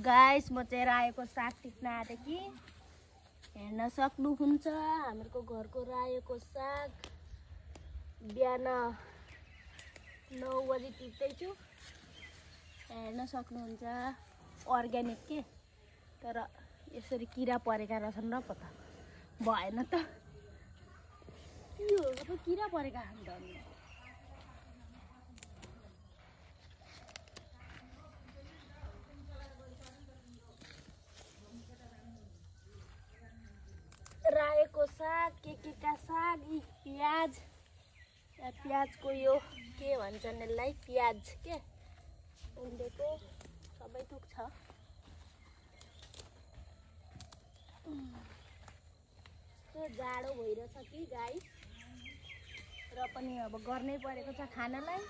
guys म चाहिँ रायोको साग टिप्न आँटे कि हेर्न सक्नुहुन्छ हाम्रो घरको रायोको साग बिहान 9 बजी टिप्दैछु हेर्न सक्नुहुन्छ अर्ग्यानिक के तर यसरी किरा परेका रहेछन् र पो त भएन त के हो सबै किरा परेका छन् त रायोको साग के का साग यी प्याज प्याजको यो के भन्छन् यसलाई प्याज के उम्रेको सबै थोक छ यस्तो जाडो भइरहेछ कि गाइस र पनि अब गर्नै परेको छ खानालाई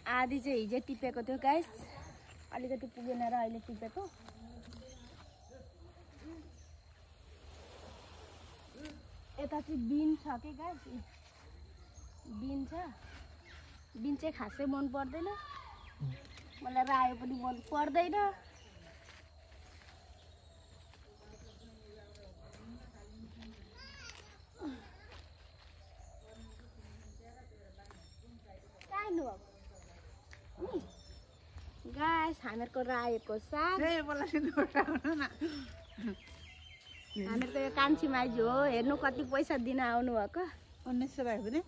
आधी चाहिँ हिजो टिपेको थियो गाइस अलिकति पुगेन र अहिले टिपेको यता चाहिँ बिन छ के गाइस बिन छ बिन चाहिँ खासै मन पर्दैन मलाई रायो पनि मन पर्दैन गाइस हामीहरूको रायोको साग हामीहरूको यो कान्छी माइजू हो हेर्नु कति पैसा दिन आउनु भएको 1900 भयो भने